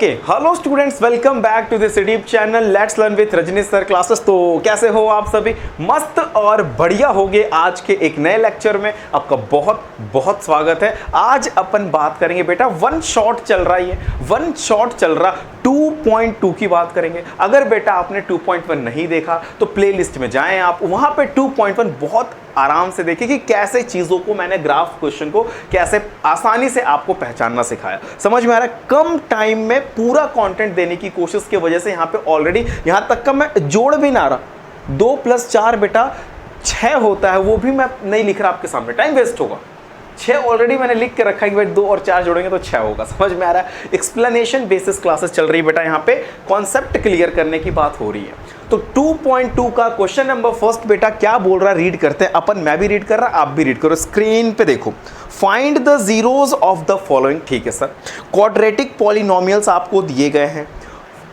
Okay hello students, welcome back to this YouTube channel let's learn with Rajneesh sir classes. तो कैसे हो आप सभी? मस्त और बढ़िया होगे। आज के एक नए लेक्चर में आपका बहुत बहुत स्वागत है। आज अपन बात करेंगे बेटा, वन शॉट चल रहा है, वन शॉट चल रहा 2.2 की बात करेंगे। अगर बेटा आपने 2.1 नहीं देखा तो प्लेलिस्ट में जाएं आप, वहां पे 2.1 बहुत आराम से देखिए कि कैसे चीजों को मैंने ग्राफ क्वेश्चन को कैसे आसानी से आपको पहचानना सिखाया। समझ में आ रहा है? कम टाइम में पूरा कंटेंट देने की कोशिश की वजह से यहाँ पे ऑलरेडी यहाँ तक का मैं जोड़ भी ना रहा। 2 + 4 बेटा 6 होता है, वो भी मैं नहीं लिख रहा आपके सामने, टाइम वेस्ट होगा। 6 ऑलरेडी मैंने लिख के रखा है कि भाई 2 और 4 जोड़ेंगे तो 6 होगा। समझ में आ रहा है? एक्सप्लेनेशन बेसिस क्लासेस चल रही है बेटा, यहाँ पे कॉन्सेप्ट क्लियर करने की बात हो रही है। तो 2.2 का क्वेश्चन नंबर फर्स्ट बेटा क्या बोल रहा है, रीड करते हैं अपन। मैं भी रीड कर रहा, आप भी रीड करो, स्क्रीन पे देखो। Find the zeros of the following. ठीक है सर, क्वाड्रेटिक पॉलिनोमियल्स आपको दिए गए हैं,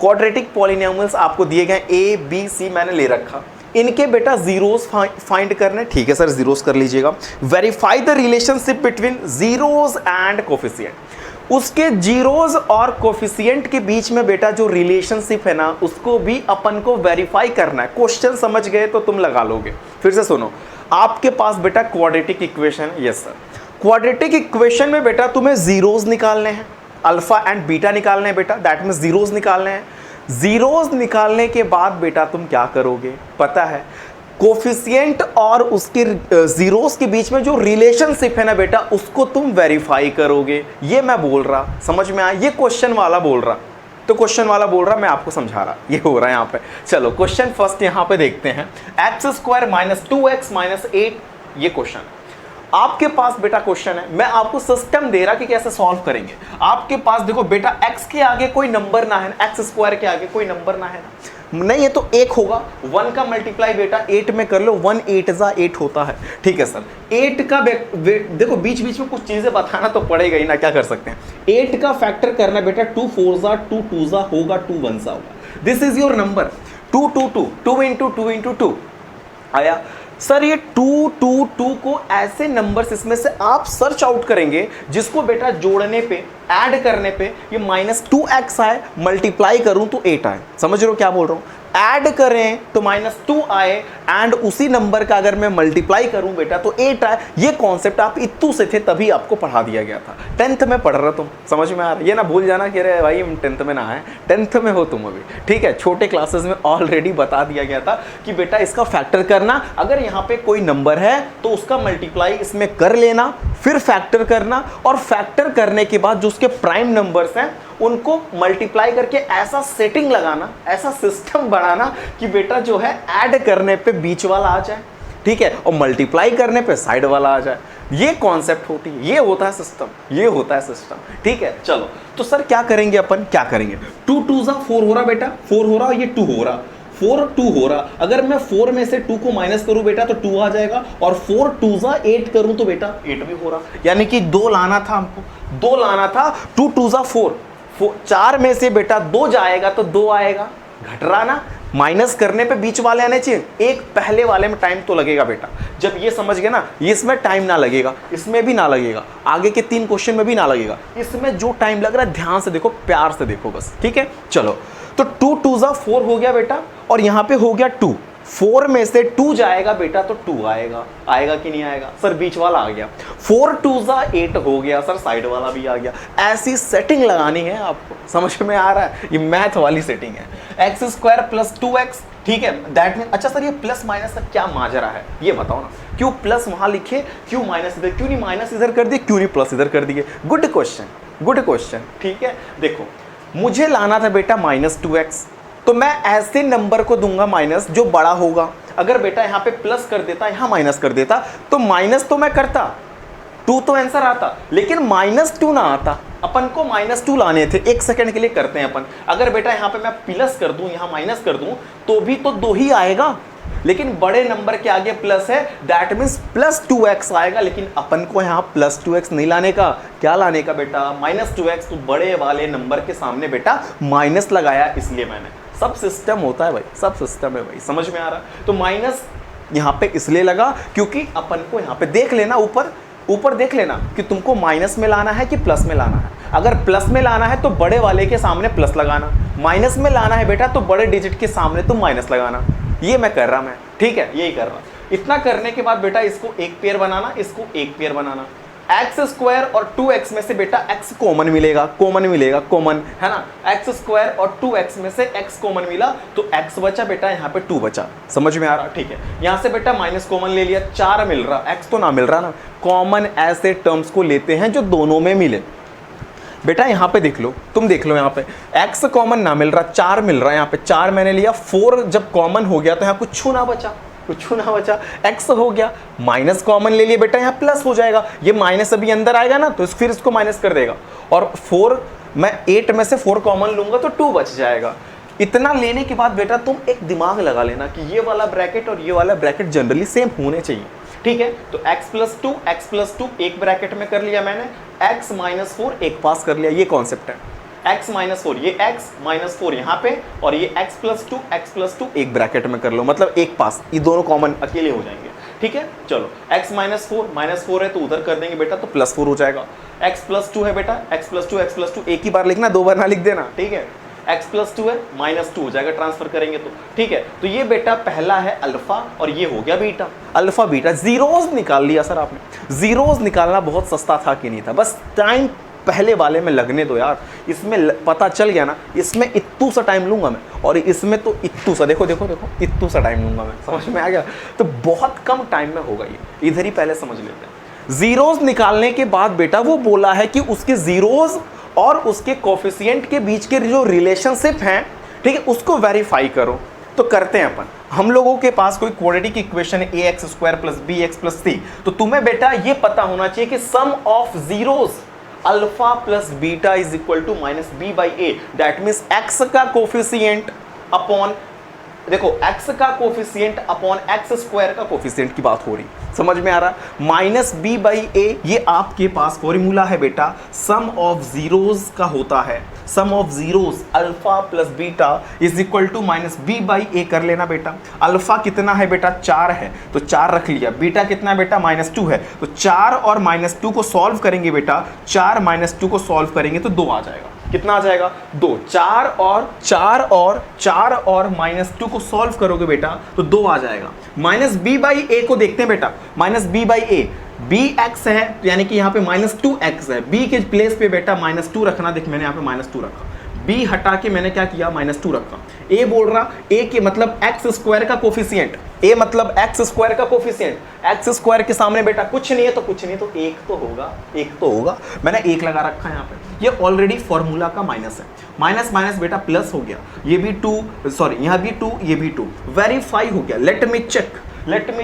क्वाड्रेटिक पॉलिनोमियल्स आपको दिए गए A B C मैंने ले रखा, इनके बेटा जीरोस फाइंड करने। ठीक है सर, जीरोस कर लीजिएगा। Verify the relationship between zeros and coefficient. उसके जीरोस और कोफिशिएंट के बीच में बेटा जो रिलेशनशिप है ना, उसको भी अपन को वेरीफाई करना है। क्वेश्चन समझ गए तो तुम लगा लोगे। फिर से सुनो, आपके पास बेटा quadratic equation, yes sir, quadratic equation में बेटा तुम्हें जीरोस निकालने हैं, अल्फा एंड बीटा निकालने हैं बेटा, दैट मींस जीरोस निकालने हैं। जीरोस निकालने के बाद बेटा तुम क्या करोगे पता है? कोफिशिएंट और उसके जीरोस के बीच में जो रिलेशनशिप है ना बेटा, उसको तुम वेरीफाई करोगे। ये मैं बोल रहा, समझ में आया? ये क्वेश्चन वाला बोल रहा, तो क्वेश्चन वाला बोल रहा, मैं आपको समझा रहा, ये हो रहा है यहाँ पे। चलो क्वेश्चन फर्स्ट यहाँ पे देखते हैं। x² - 2x - 8 ये क्वेश्चन है आपके पास बेटा। क्वेश्चन है, मैं आपको सिस्टम दे रहा कि कैसे सॉल्व करेंगे। आपके पास देखो बेटा, x के आगे कोई नंबर ना है, x² के आगे कोई नंबर ना है ना, नहीं है तो 1 होगा। 1 का मल्टीप्लाई बेटा 8 में कर लो, 1 8 * 8 होता है। ठीक है सर, 8 का देखो बीच बीच में कुछ चीजें बताना तो पड़ेगा ही ना, क्या कर सकते हैं। 8 का फैक्टर करना बेटा, 2 4 * 2 2 होगा, 2 1 होगा। दिस इज योर नंबर 2 2 2 2 × 2 × 2 आया। सर ये 2 2 2 को ऐसे नंबर्स इसमें से आप सर्च आउट करेंगे जिसको बेटा जोड़ने पे, ऐड करने पे ये -2x आए, मल्टीप्लाई करूं तो 8 आए। समझ रहे हो क्या बोल रहा हूं? ऐड करें तो -2 आए, एंड उसी नंबर का अगर मैं मल्टीप्लाई करूं बेटा तो 8 आए। ये कॉन्सेप्ट आप इत्तू से थे तभी आपको पढ़ा दिया गया था। 10th में पढ़ रहे तुम, समझ में आ रहा है? ये ना भूल जाना कि अरे भाई हम 10th में ना आए, 10th में हो तुम अभी। ठीक है, छोटे क्लासेस में ऑलरेडी बता दिया गया था कि बेटा इसका फैक्टर करना, अगर यहाँ पे कोई नंबर है तो उसका मल्टीप्लाई इसमें कर लेना, फिर फैक्टर करना, और फैक्टर करने के बाद जो उसके प्राइम नंबर्स हैं उनको मल्टीप्लाई करके ऐसा सेटिंग लगाना, ऐसा सिस्टम बनाना कि बेटा जो है ऐड करने पे बीच वाला आ जाए, ठीक है, और मल्टीप्लाई करने पे साइड वाला आ जाए। ये कॉन्सेप्ट होती है, ये होता है सिस्टम, ये होता है सिस्टम। ठीक है, चलो तो सर क्या करेंगे अपन, क्या करेंगे? 2 2 * 4 हो रहा बेटा, 4 हो रहा, ये 2 हो रहा, 4 2 हो रहा। अगर मैं 4 में से 2 को माइनस करूं बेटा तो 2 आ जाएगा, और 4 2 * 8 करूं तो बेटा 8 भी हो रहा। यानी कि 2 लाना था हमको, 2 लाना था। 2 2 * 4, 4 में से बेटा 2 जाएगा तो 2 आएगा, घट रहा ना। माइनस करने पे बीच वाले आने चाहिए, एक पहले वाले में टाइम तो लगेगा बेटा। जब ये समझ गए ना, इसमें टाइम ना लगेगा, इसमें भी ना लगेगा, आगे के 3 क्वेश्चन में भी ना लगेगा। इसमें जो टाइम लग रहा है ध्यान से देखो, प्यार से देखो बस, ठीक है। चलो तो 2 2 * 4 हो गया बेटा, और यहां पे हो गया 2। 4 में से 2 जाएगा बेटा तो 2 आएगा, आएगा कि नहीं आएगा? सर बीच वाला आ गया। 4 2 * 8 हो गया, सर साइड वाला भी आ गया। ऐसी सेटिंग लगानी है आपको, समझ में आ रहा है? ये मैथ वाली सेटिंग है। x² + 2x, ठीक है, दैट मीन, अच्छा सर ये प्लस माइनस का क्या माजरा है ये बताओ ना। क्यों प्लस वहां लिखे, क्यों माइनस इधर, क्यों नहीं माइनस इधर कर दिए, क्यों नहीं प्लस इधर कर दिए? Good question, good question. ठीक है, देखो मुझे लाना था बेटा -2x, तो मैं ऐसे नंबर को दूंगा माइनस जो बड़ा होगा। अगर बेटा यहाँ पे प्लस कर देता, यहाँ माइनस कर देता, तो माइनस तो मैं करता, 2 तो आंसर आता, लेकिन -2 ना आता। अपन को -2 लाने थे। एक सेकंड के लिए करते हैं अपन। अगर बेटा यहाँ पे मैं प्लस कर दूं, यहाँ माइनस कर दूं, तो भी तो 2 ही आएगा, लेकिन बड़े नंबर के आगे प्लस है, दैट मीन्स +2x आएगा। लेकिन अपन को यहाँ +2x नहीं लाने का, क्या लाने का बेटा? -2x। तो बड़े वाले नंबर के सामने बेटा माइनस लगाया, इसलिए मैंने, सब सिस्टम होता है भाई, सब सिस्टम है भाई, समझ में आ रहा है? तो माइनस यहाँ पे इसलिए लगा क्योंकि अपन को यहाँ पे देख लेना, ऊपर ऊपर देख लेना कि तुमको माइनस में लाना है कि प्लस में लाना है। अगर प्लस में लाना है तो बड़े वाले के सामने प्लस लगाना, माइनस में लाना है बेटा तो बड़े डिजिट के सामने तुम माइनस लगाना। ये मैं कर रहा, मैं ठीक है यही कर रहा। इतना करने के बाद बेटा इसको एक पेयर बनाना, इसको एक पेयर बनाना। एक्स स्क्वायर और 2x में से बेटा x कॉमन मिलेगा, कॉमन मिलेगा, कॉमन है ना। एक्स स्क्वायर और 2x में से x कॉमन मिला तो x बचा बेटा, यहाँ पे 2 बचा। समझ में आ रहा? ठीक है, यहाँ से बेटा माइनस कॉमन ले लिया, 4 मिल रहा, x तो ना मिल रहा ना। कॉमन ऐसे टर्म्स को लेते हैं जो दोनों में मिले। बेटा यहाँ पे देख लो, तुम देख लो, यहाँ पे x कॉमन ना मिल रहा, 4 मिल रहा है, यहाँ पे 4 मैंने लिया, 4 जब कॉमन हो गया तो यहाँ कुछ ना बचा, कुछ ना बचा, x हो गया। माइनस कॉमन ले लिए बेटा, यहाँ प्लस हो जाएगा, ये माइनस अभी अंदर आएगा ना तो फिर इसको माइनस कर देगा। और 4 मैं 8 में से 4 कॉमन लूंगा तो 2 बच जाएगा। इतना लेने के बाद बेटा तुम एक दिमाग लगा लेना कि ये वाला ब्रैकेट और ये वाला ब्रैकेट जनरली सेम होने चाहिए, ठीक है। तो x प्लस 2 एक ब्रैकेट में कर लिया मैंने, x माइनस 4 एक पास कर लिया, ये कॉन्सेप्ट है। x माइनस 4, ये x माइनस 4 यहाँ पे, और ये x प्लस 2 एक ब्रैकेट में कर लो, मतलब एक पास, ये दोनों कॉमन अकेले हो जाएंगे, ठीक है। चलो x माइनस 4 है तो उधर कर देंगे बेटा तो प्लस 4 हो जाएगा। x प्लस 2 है बेटा, x प्लस 2 एक ही बार लिखना, 2 बार ना लिख देना, ठीक है। x प्लस 2 है, माइनस 2 हो जाएगा ट्रांसफर करेंगे तो, ठीक है। तो ये बेटा पहला है अल्फा और ये हो गया बीटा। अल्फा बीटा जीरोस निकाल लिया सर आपने। जीरोस निकालना बहुत सस्ता था कि नहीं था, बस टाइम पहले वाले में लगने दो यार, इसमें पता चल गया ना, इसमें इत्तू सा टाइम लूंगा मैं, और इसमें तो इत्तू सा, देखो देखो देखो, इत्तू सा टाइम लूंगा मैं, समझ में आ गया। तो बहुत कम टाइम में होगा ये, इधर ही पहले समझ लेते हैं। जीरोस निकालने के बाद बेटा वो बोला है कि उसके जीरोस और उसके कोफिशिएंट के बीच के जो रिलेशनशिप हैं, ठीक है, उसको वेरीफाई करो। तो करते हैं अपन, हम लोगों के पास कोई क्वाड्रेटिक इक्वेशन है ax square plus bx plus c, तो तुम्हें बेटा ये पता होना चाहिए कि sum of zeros alpha plus beta is equal to minus b by a. That means x का कोफिशिएंट अपॉन, देखो x का कोफिशिएंट अपॉन एक्स स्क्वायर का कोफिशिएंट की बात हो रही, समझ में आ रहा। माइनस बी बाई ए ये आपके पास फॉर्मूला है बेटा, सम ऑफ जीरोस का होता है। Sum of zeros alpha plus beta is equal to minus b by a कर लेना बेटा। अल्फा कितना है बेटा, 4 है तो 4 रख लिया। बीटा कितना है बेटा, माइनस 2 है, तो 4 और माइनस 2 को सॉल्व करेंगे बेटा, 4 माइनस 2 को सॉल्व करेंगे तो 2 आ जाएगा। कितना आ जाएगा, 2। 4 और माइनस 2 को सॉल्व करोगे बेटा तो 2 आ जाएगा। माइनस बी बाई ए को देखते हैं बेटा, minus b by a, b x है यानी कि यहाँ पे माइनस 2x है, बी के प्लेस पे बेटा माइनस 2 रखना। देख मैंने यहाँ पे माइनस 2 रखा, बी हटा के मैंने क्या किया, माइनस 2 रखा। ए बोल रहा, ए के मतलब एक्स स्क्वायर का कोफिशिएंट, ए मतलब एक्स स्क्वायर का कोफिशिएंट, एक्स स्क्वायर के सामने बेटा कुछ नहीं है तो कुछ नहीं, तो एक तो होगा, एक तो होगा। मैंने एक लगा रखा है यहाँ पे, ये ऑलरेडी फॉर्मूला का माइनस है। माइनस माइनस बेटा प्लस हो गया, ये भी 2, सॉरी यहाँ भी 2, ये भी 2, वेरीफाई हो गया। Let me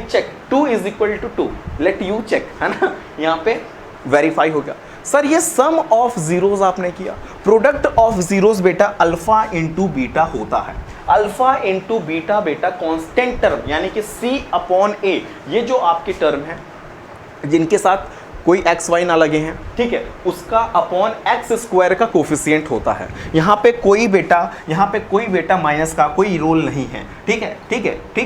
check 2 is equal to 2, let you check, है ना, यहाँ पे वेरीफाई हो गया। सर ये सम ऑफ जीरोस आपने किया, प्रोडक्ट ऑफ जीरोस बेटा अल्फा इंटू बीटा होता है। अल्फा इंटू बीटा बेटा कांस्टेंट टर्म यानी कि c अपॉन a, ये जो आपके टर्म है जिनके साथ कोई एक्स वाई ना लगे हैं, ठीक है, उसका अपॉन एक्स स्क्वायर का कोफिशिएंट होता है। यहाँ पे कोई बेटा माइनस का कोई रोल नहीं है, ठीक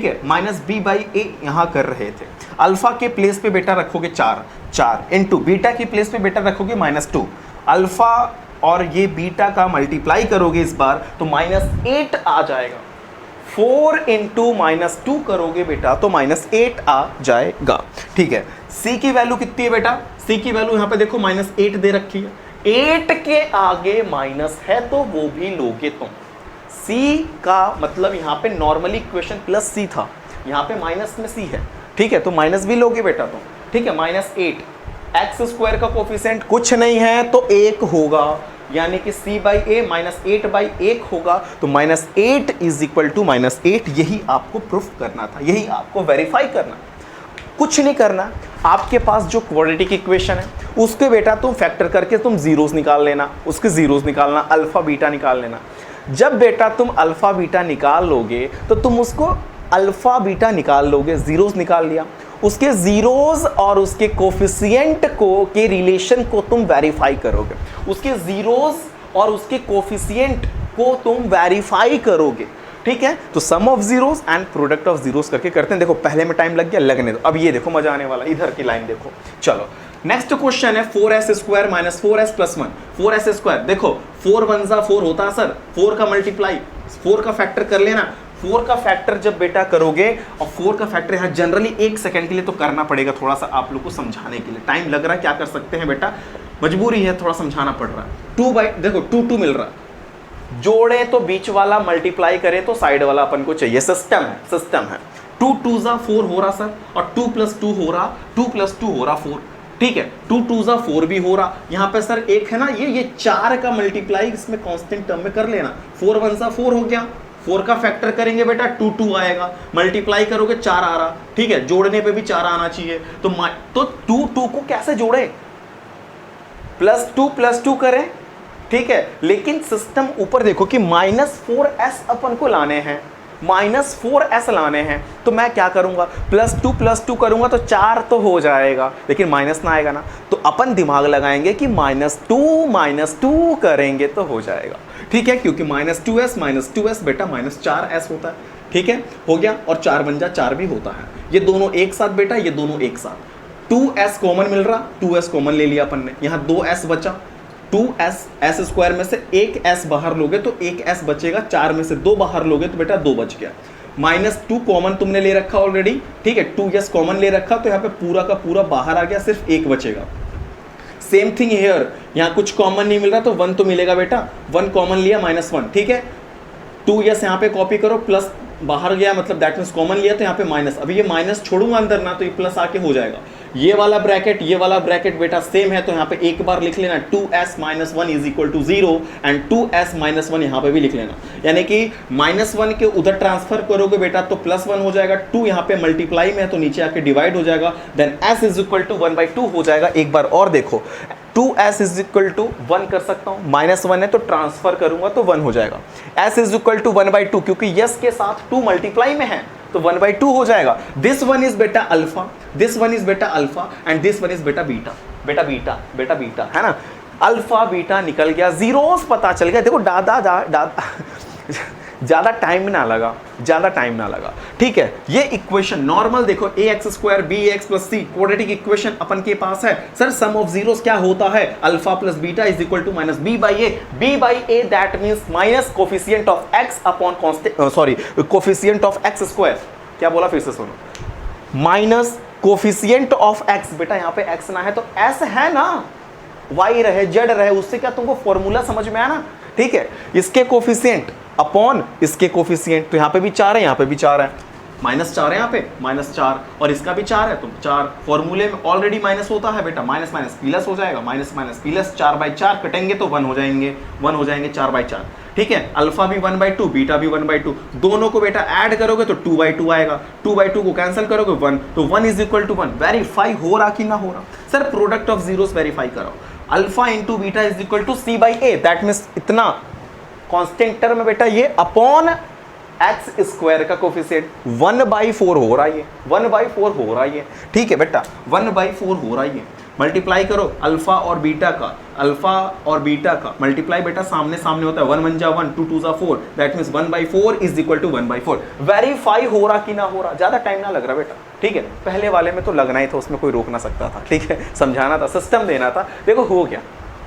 है। माइनस बी बाई ए यहाँ कर रहे थे। अल्फा के प्लेस पे बेटा रखोगे 4 इंटू बीटा के प्लेस पे बेटा रखोगे माइनस 2। अल्फा और ये बीटा का मल्टीप्लाई करोगे इस बार तो माइनस 8 आ जाएगा। 4 इंटू माइनस 2 करोगे बेटा तो माइनस 8 आ जाएगा, ठीक है। c की वैल्यू कितनी है बेटा, c की वैल्यू यहाँ पे देखो माइनस 8 दे रखी है, 8 के आगे माइनस है तो वो भी लोगे तुम। c का मतलब यहाँ पे नॉर्मली इक्वेशन प्लस c था, यहाँ पे माइनस में c है, ठीक है, तो माइनस भी लोगे बेटा तुम, ठीक है। माइनस 8, एक्स स्क्वायर का कोफिशिएंट कुछ नहीं है तो 1 होगा, यानी कि c by a minus 8 by 1 होगा, तो minus 8 is equal to minus 8। यही आपको प्रूफ करना था, यही आपको वेरीफाई करना, कुछ नहीं करना। आपके पास जो क्वाड्रेटिक इक्वेशन है उसके बेटा तुम फैक्टर करके तुम जीरोस निकाल लेना, उसके जीरोस निकालना, अल्फा बीटा निकाल लेना। जब बेटा तुम अल्फा बीटा निकाल लोगे तो तुम उसको अल्फा बीटा निकाल लोगे, जीरोस निकाल लिया, उसके जीरोस और उसके कोफिशिएंट को के रिलेशन को तुम वेरीफाई करोगे, उसके जीरोस और उसके कोफिशिएंट को तुम वेरीफाई करोगे, ठीक है। तो sum of zeros and product of zeros करके करते हैं। देखो पहले में टाइम लग गया, लगने दो। अब ये देखो मजा आने वाला, इधर की लाइन देखो। चलो नेक्स्ट क्वेश्चन है 4s square minus 4s plus 1। 4s square देखो 4 1 जा 4 होता है सर, 4 का मल्टीप्लाई 4 का फैक्टर कर लेना। 4 का फैक्टर जब बेटा करोगे, और 4 का फैक्टर यहाँ जनरली 1 सेकंड के लिए तो करना पड़ेगा, थोड़ा सा आप लोग को समझाने के लिए टाइम लग रहा है, क्या कर सकते हैं बेटा, मजबूरी है, थोड़ा समझाना पड़ रहा है। 2 बाई देखो 2 2 मिल रहा है, जोड़े तो बीच वाला, मल्टीप्लाई करें तो साइड वाला अपन को चाहिए, सिस्टम है। 2 2 जा 4 हो रहा सर, और 2 प्लस 2 हो रहा, 2 प्लस 2 हो रहा 4, ठीक है। 2 2 जा 4 भी हो रहा, यहाँ पे सर एक है ना, ये 4 का मल्टीप्लाई इसमें कांस्टेंट टर्म में कर लेना, 4 1 जा 4 हो गया, 4 का फैक्टर करेंगे बेटा 2 2 आएगा, मल्टीप्लाई करोगे 4 आ रहा, ठीक है, जोड़ने पे भी 4 आना चाहिए, तो 2 2 को कैसे जोड़े, प्लस 2 करें, ठीक है। लेकिन सिस्टम ऊपर देखो कि -4s अपन को लाने हैं, -4s लाने हैं, तो मैं क्या करूंगा, प्लस टू करूंगा तो 4 तो हो जाएगा, लेकिन माइनस ना आएगा ना, तो अपन दिमाग लगाएंगे कि -2 करेंगे तो हो जाएगा, ठीक है, क्योंकि -2s बेटा -4s होता है, ठीक है, हो गया, और 4 बन जा 4 भी होता है, ये दोनों एक साथ बेटा, ये दोनों एक साथ, 2s कॉमन मिल रहा, 2s कॉमन ले लिया अपन ने, यहाँ 2s बचा, 2s s स्क्वायर में से एक s बाहर लोगे तो एक s बचेगा, 4 में से 2 बाहर लोगे तो बेटा 2 बच गया, -2 कॉमन तुमने ले रखा ऑलरेडी, ठीक है, 2s कॉमन ले रखा, तो यहाँ पे पूरा का पूरा बाहर आ गया, सिर्फ 1 बचेगा। सेम थिंग हियर, यहाँ कुछ कॉमन नहीं मिल रहा तो 1 तो मिलेगा बेटा, 1 कॉमन लिया -1, ठीक है, 2s यहाँ पे कॉपी करो, प्लस बाहर गया मतलब दैट मीन्स कॉमन लिया, तो यहाँ पे माइनस, अभी ये माइनस छोड़ूंगा अंदर ना, तो ये प्लस आके हो जाएगा, ये वाला ब्रैकेट बेटा सेम है, तो यहाँ पे एक बार लिख लेना 2s - 1 is equal to 0 and 2s - 1 यहाँ पे भी लिख लेना, यानी कि -1 के उधर ट्रांसफर करोगे बेटा तो +1 हो जाएगा, 2 यहाँ पे मल्टीप्लाई में है तो नीचे आके डिवाइड हो जाएगा, then s is equal to 1/2 हो जाएगा। एक बार और देखो 2s इज इक्वल टू 1 कर सकता हूँ, -1 है तो ट्रांसफर करूंगा तो 1 हो जाएगा, s इज इक्वल टू 1/2 क्योंकि यस के साथ 2 मल्टीप्लाई में है तो 1/2 हो जाएगा। दिस वन इज बेटा अल्फा, दिस वन इज बेटा alpha and this one is बेटा बीटा है ना, अल्फा बीटा निकल गया, जीरोस पता चल गया, देखो दादा ज्यादा टाइम ना लगा, ठीक है। ये इक्वेशन नॉर्मल देखो ax² bx + c quadratic equation अपन के पास है सर, सम ऑफ जीरोस क्या होता है, alpha plus beta is equal to -b/a that means minus coefficient of x upon coefficient of x², क्या बोला फिर से सुनो, माइनस कोफिशिएंट ऑफ x, बेटा यहाँ पे x ना है तो s है ना, y रहे z रहे, उससे क्या तुमको फॉर्मूला समझ में आया ना, ठीक है, इसके कोफिशिएंट अपॉन इसके कोफिशिएंट, तो यहाँ पे भी 4 है, यहाँ पे भी 4 है, -4 है यहाँ पे, -4 और इसका भी 4 है तो 4, फॉर्मूले में ऑलरेडी माइनस होता है बेटा, माइनस प्लस हो जाएगा, माइनस प्लस, 4/4 कटेंगे तो 1 हो जाएंगे 4/4, ठीक है। अल्फा भी 1/2 बीटा भी 1/2, दोनों को बेटा ऐड करोगे तो 2/2 आएगा, 2/2 को कैंसिल करोगे 1, तो 1 इज इक्वल टू 1। वेरीफाई हो रहा कि ना हो रहा sir, product of zeros verify करो, alpha into beta is equal to c/a, that means इतना कांस्टेंट टर्म बेटा ये अपॉन x² का कोफिशिएंट 1/4 हो रहा है, 1/4 हो रहा है, ठीक है बेटा, 1/4 हो रहा है, मल्टीप्लाई करो अल्फा और बीटा का मल्टीप्लाई बेटा सामने होता है, 1 1 जा 1, 2 2 जा 4, that means 1/4 is equal to 1/4। Verify हो रहा कि ना हो रहा, ज्यादा टाइम ना लग रहा बेटा, ठीक है, पहले वाले में तो लगना ही था, उसमें कोई रोक ना सकता था, ठीक है, समझाना था, सिस्टम देना था, देखो हो गया,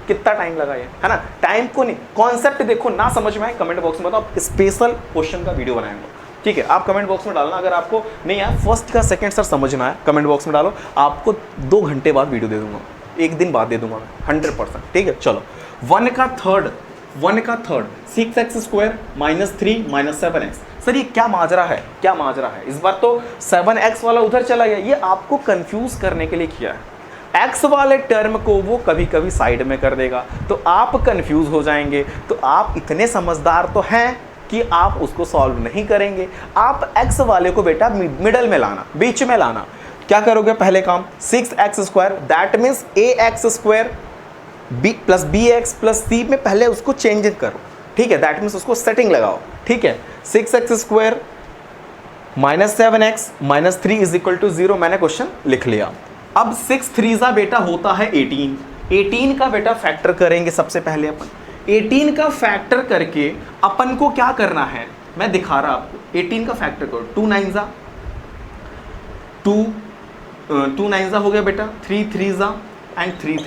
कितना टाइम लगा ये, है ना, टाइम को नहीं, कॉन्सेप्ट देखो, ना समझ में आए कमेंट बॉक्स में बताओ, स्पेशल क्वेश्चन का वीडियो बनाएंगे, ठीक है, आप कमेंट बॉक्स में डालना, अगर आपको नहीं आया फर्स्ट का सेकंड सर समझना है कमेंट बॉक्स में डालो, आपको 2 घंटे बाद वीडियो दे दूंगा, 1 दिन बाद दे दूंगा 100%, ठीक है। चलो 1 का थर्ड 6x² -3 -7x, सर ये क्या माजरा है, इस बार तो 7x वाला उधर चला गया, ये आपको कंफ्यूज करने के लिए किया है, x वाले टर्म को वो कभी कभी साइड में कर देगा तो आप कंफ्यूज हो जाएंगे, तो आप इतने समझदार तो हैं कि आप उसको सॉल्व नहीं करेंगे, आप x वाले को बेटा मिडल में लाना, बीच में लाना, क्या करोगे पहले काम 6x² that means ax² b + bx + c में पहले उसको चेंज करो, ठीक है, दैट मीन्स उसको सेटिंग लगाओ, ठीक है, 6x² -7x -3 is equal to 0, मैंने क्वेश्चन लिख लिया। अब 6 3 जा बेटा होता है 18 का बेटा फैक्टर करेंगे, सबसे पहले अपन 18 का फैक्टर करके अपन को क्या करना है, मैं दिखा रहा आपको, 18 का फैक्टर करो, 2 9 जा हो गया बेटा, 3 3 जा एंड 3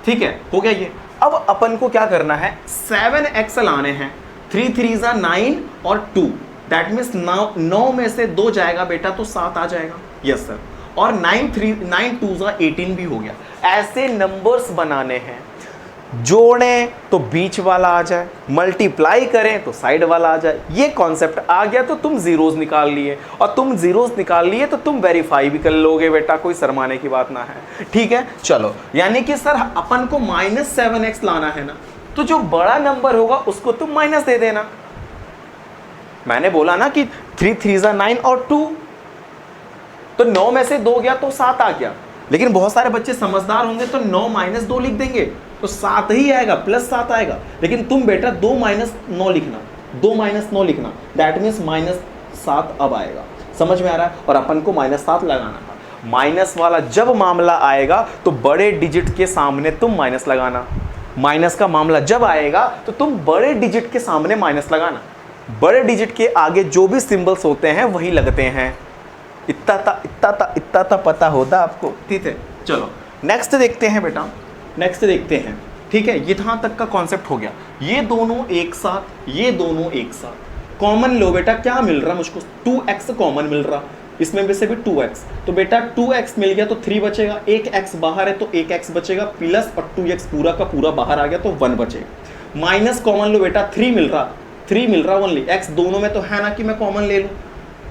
ठीक है, हो गया ये। अब अपन को क्या करना है, 7x लाने हैं। 3 3 9 और 2, दैट मीन्स 9 में से 2 जाएगा बेटा तो 7 आ जाएगा। Yes sir. और 9 2 18 भी हो गया। ऐसे नंबर्स बनाने हैं, जोड़ें तो बीच वाला आ जाए, मल्टीप्लाई करें तो साइड वाला आ जाए। ये कॉन्सेप्ट आ गया तो तुम जीरोस निकाल लिए, और तुम जीरोस निकाल लिए तो तुम वेरीफाई भी कर लोगे बेटा, कोई शर्माने की बात ना है। ठीक है, चलो, यानी कि सर अपन को -7x लाना है ना, तो जो बड़ा नंबर होगा उसको तुम माइनस दे देना। मैंने बोला ना कि 3 3 9 और 2, तो 9 में से 2 गया तो 7 आ गया। लेकिन बहुत सारे बच्चे समझदार होंगे तो 9 - 2 लिख देंगे तो 7 ही आएगा, +7 आएगा। लेकिन तुम बेटा 2 - 9 लिखना, 2 - 9 लिखना, दैट मीन्स -7 अब आएगा। समझ में आ रहा है? और अपन को -7 लगाना था। माइनस वाला जब मामला आएगा तो बड़े डिजिट के सामने तुम माइनस लगाना। माइनस का मामला जब आएगा तो तुम बड़े डिजिट के सामने माइनस लगाना। बड़े डिजिट के आगे जो भी सिंबल्स होते हैं वही लगते हैं। इतना था पता होता आपको? ठीक है, चलो नेक्स्ट देखते हैं बेटा, नेक्स्ट देखते हैं। ठीक है, यहाँ तक का कॉन्सेप्ट हो गया। ये दोनों एक साथ, ये दोनों एक साथ, कॉमन लो बेटा। क्या मिल रहा मुझको? 2x कॉमन मिल रहा, इसमें में से भी 2x, तो बेटा 2x मिल गया तो 3 बचेगा। एक x बाहर है तो एक x बचेगा, प्लस और 2x पूरा का पूरा बाहर आ गया तो 1 बचेगा। माइनस कॉमन लो बेटा, 3 मिल रहा, 3 मिल रहा ओनली। x दोनों में तो है ना कि मैं कॉमन ले लूँ,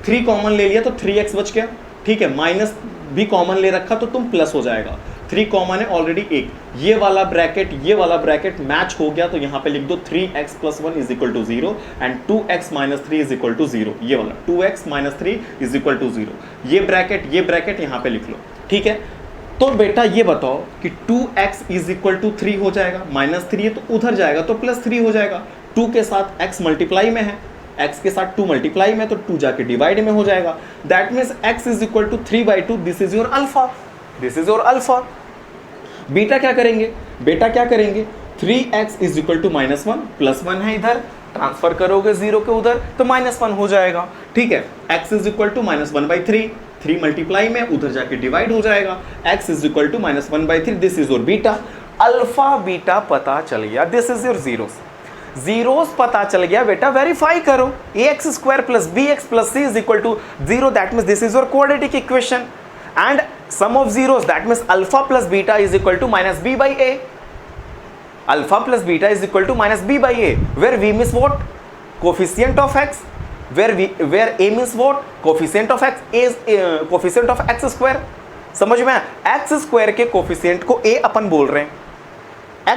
3 कॉमन ले लिया तो 3x बच गया। ठीक है, माइनस भी कॉमन ले रखा तो तुम प्लस हो जाएगा। 3 कॉमन है ऑलरेडी, एक ये वाला ब्रैकेट मैच हो गया तो यहाँ पे लिख दो 3x + 1 = 0 एंड 2x - 3 = 0। ये वाला 2x - 3 = 0, ये ब्रैकेट यहाँ पे लिख लो। ठीक है, तो बेटा ये बताओ कि 2x = 3 हो जाएगा, -3 है तो उधर जाएगा तो +3 हो जाएगा। 2 के साथ x मल्टीप्लाई में है, x के साथ 2 मल्टीप्लाई में, तो 2 जाके डिवाइड में हो जाएगा। That means x = 3/2, this is your alpha, this is your alpha. Beta क्या करेंगे? बेटा क्या करेंगे? 3x = -1, +1 है इधर, ट्रांसफर करोगे 0 के उधर तो -1 हो जाएगा। ठीक है, x = -1/3, 3 मल्टीप्लाई में उधर जाके डिवाइड हो जाएगा। x = -1/3, this is your beta. Alpha beta पता चल गया, this is your zeros. Zeros पता चल गया बेटा, वेरीफाई करो। ax² + bx + c = 0, that means this is your quadratic equation. And sum of zeros, that means alpha plus beta is equal to -b/a. Alpha plus beta is equal to -b/a, where v means what? Coefficient of x. Where a means what? Coefficient of x is coefficient of x²। समझ में आया? x² के coefficient को a अपन बोल रहे हैं,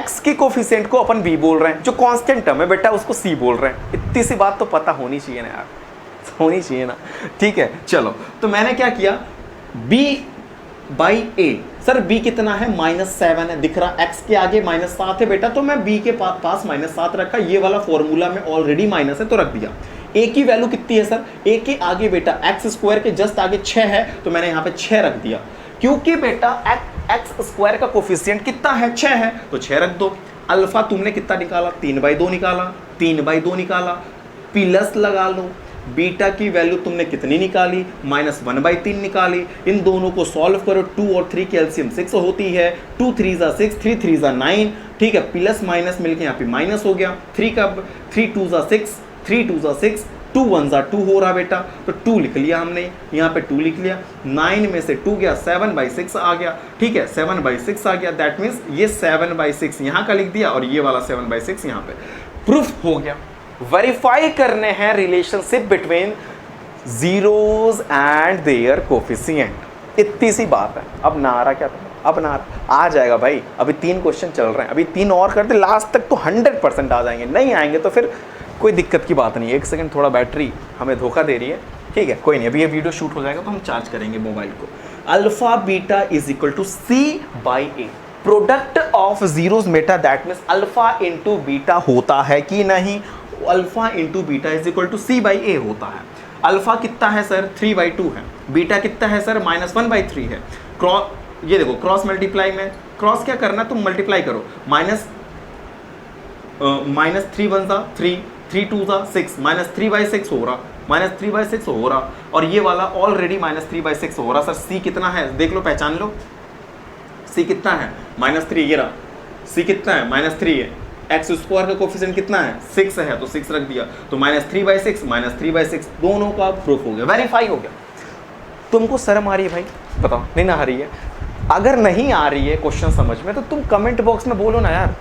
x के coefficient को अपन b बोल रहे हैं, जो कांस्टेंट टर्म है बेटा उसको c बोल रहे हैं। इतनी सी बात तो पता होनी चाहिए ना यार, होनी चाहिए ना। ठीक है, चलो, तो मैंने क्या किया, b/a। सर b कितना है? -7 है, दिख रहा। x के आगे -7 है बेटा, तो मैं b के पास -7 रखा। ये वाला फॉर्मूला में ऑलरेडी माइनस है तो रख दिया। a की वैल्यू कितनी है सर? a के आगे बेटा x² के जस्ट आगे 6 है, तो मैंने यहाँ पे 6 रख दिया, क्योंकि बेटा x² का कोफिशिएंट कितना है? 6 है, तो 6 रख दो। अल्फा तुमने कितना निकाला? 3/2 निकाला, 3/2 निकाला, प्लस लगा लो। बीटा की वैल्यू तुमने कितनी निकाली? -1/3 निकाली। इन दोनों को सॉल्व करो, 2 और 3 की एलसीएम 6 होती है, 2 3 = 6, 3 3 = 9। ठीक है, प्लस माइनस मिलके यहाँ पे माइनस हो गया। 3 2 = 6, 3 2 = 6, 2 1 = 2 हो रहा बेटा, तो 2 लिख लिया हमने, यहाँ पे 2 लिख लिया। 9 में से 2 गया, 7/6 आ गया। ठीक है, 7/6 आ गया, दैट मीन्स ये 7/6 यहाँ का लिख दिया और ये वाला 7/6 यहाँ पे। प्रूफ हो गया। वेरीफाई करने हैं relationship between zeros and their coefficient. इतनी सी बात है। अब नारा क्या था? अब नारा आ जाएगा भाई, अभी 3 क्वेश्चन चल रहे हैं, अभी 3 और करते, लास्ट तक तो 100% आ जाएंगे। नहीं आएंगे तो फिर कोई दिक्कत की बात नहीं। 1 सेकंड, थोड़ा बैटरी हमें धोखा दे रही है। ठीक है, कोई नहीं, अभी ये वीडियो शूट हो जाएगा तो हम चार्ज करेंगे मोबाइल को। Alpha beta = c/a, product of zeros बेटा, that means alpha into beta होता है कि नहीं? अल्फा इंटू बीटा = c/a होता है। अल्फा कितना है सर? 3/2 है। बीटा कितना है सर? -1/3 है। ये देखो, क्रॉस मल्टीप्लाई में, क्रॉस क्या करना, तुम मल्टीप्लाई करो। -3 1 = 3, 3 2 = 6, -3/6 हो रहा, -3/6 हो रहा, और ये वाला ऑलरेडी -3/6 हो रहा। सर c कितना है? देख लो, पहचान लो, सी कितना है -3, ये रहा। सी कितना है -3 है। एक्स स्क्वायर का कोफिशिएंट कितना है 6 है, तो 6 रख दिया, तो -3/6 दोनों का प्रूफ हो गया, वेरीफाई हो गया। तुमको शर्म आ रही है भाई, बताओ नहीं ना आ रही है? अगर नहीं आ रही है क्वेश्चन समझ में तो तुम कमेंट बॉक्स में बोलो ना यार,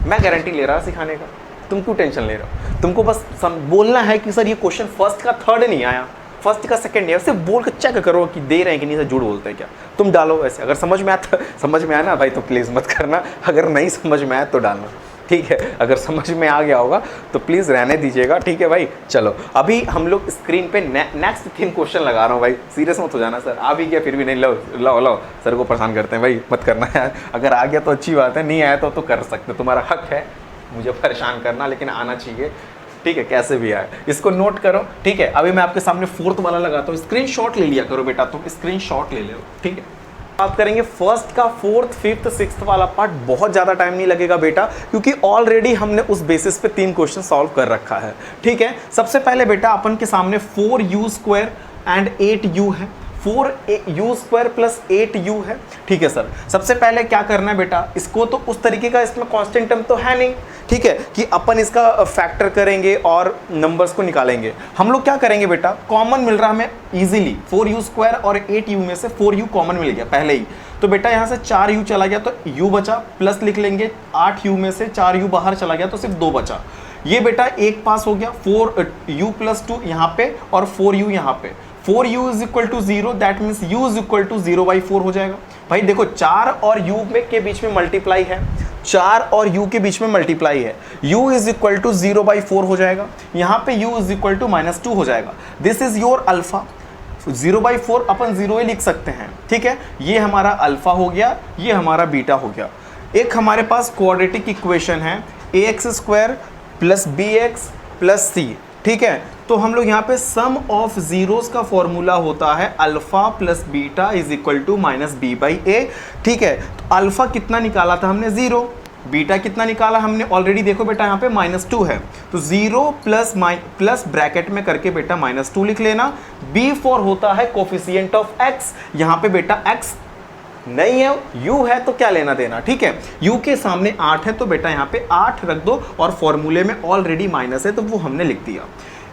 मैं गारंटी ले रहा सिखाने का, तुम क्यों टेंशन ले रहे हो? तुमको बस बोलना है कि सर ये क्वेश्चन फर्स्ट का थर्ड नहीं आया, फर्स्ट का सेकंड नहीं आया, सिर्फ बोल कर चेक करो कि दे रहे हैं कि नहीं, सर झूठ बोलते हैं क्या। तुम डालो वैसे, अगर समझ में आया ना भाई तो प्लीज़ मत करना, अगर नहीं समझ में आया तो डालना, ठीक है? अगर समझ में आ गया होगा तो प्लीज़ रहने दीजिएगा, ठीक है भाई। चलो अभी हम लोग स्क्रीन पे नेक्स्ट 3 क्वेश्चन लगा रहा हूँ भाई, सीरियस मत हो जाना सर, आ भी गया फिर भी नहीं, लो सर को परेशान करते हैं भाई, मत करना यार। अगर आ गया तो अच्छी बात है, नहीं आया तो कर सकते, तुम्हारा हक है मुझे परेशान करना, लेकिन आना चाहिए, ठीक है? कैसे भी आए इसको नोट करो, ठीक है? अभी मैं आपके सामने 4th वाला लगाता हूँ, स्क्रीनशॉट ले लिया करो बेटा, तुम स्क्रीनशॉट ले लो, ठीक है? बात करेंगे फर्स्ट का 4th, 5th, 6th वाला पार्ट, बहुत ज़्यादा टाइम नहीं लगेगा बेटा, क्योंकि ऑलरेडी हमने उस बेसिस पे 3 क्वेश्चन सॉल्व कर रखा है, ठीक है? सबसे पहले बेटा अपन के सामने 4u² एंड 8u है, 4u² प्लस 8u है, ठीक है सर? सबसे पहले क्या करना है बेटा, इसको तो उस तरीके का इसमें कांस्टेंट टर्म तो है नहीं, ठीक है, कि अपन इसका फैक्टर करेंगे और नंबर्स को निकालेंगे। हम लोग क्या करेंगे बेटा, कॉमन मिल रहा हमें इजीली, 4u² और 8u में से 4u कॉमन मिल गया पहले ही, तो बेटा यहाँ से 4u चला गया तो u बचा, प्लस लिख लेंगे 8u में से 4u बाहर चला गया तो सिर्फ 2 बचा। ये बेटा एक पास हो गया, 4u + 2 यहाँ पे और 4u यहाँ पे, 4u = 0, दैट मीन्स u = 0/4 हो जाएगा। भाई देखो 4 और u के बीच में मल्टीप्लाई है, 4 और u के बीच में मल्टीप्लाई है, u = 0/4 हो जाएगा, यहाँ पे u = -2 हो जाएगा। दिस इज योर अल्फा, 0/4 अपन 0 ही लिख सकते हैं, ठीक है? ये हमारा अल्फा हो गया, ये हमारा बीटा हो गया। एक हमारे पास क्वाड्रेटिक इक्वेशन है ax² + bx + c, ठीक है? तो हम लोग यहाँ पे सम ऑफ जीरोस का फॉर्मूला होता है अल्फा + बीटा = -b/a, ठीक है? तो अल्फा कितना निकाला था हमने 0, बीटा कितना निकाला हमने ऑलरेडी, देखो बेटा यहाँ पे -2 है, तो 0 प्लस ब्रैकेट में करके बेटा -2 लिख लेना। b4 होता है कोफिशिएंट ऑफ x, यहाँ पे बेटा x नहीं है, u है तो क्या लेना देना, ठीक है? u के सामने 8 है तो बेटा यहाँ पे 8 रख दो, और फॉर्मूले में ऑलरेडी माइनस है तो वो हमने लिख दिया।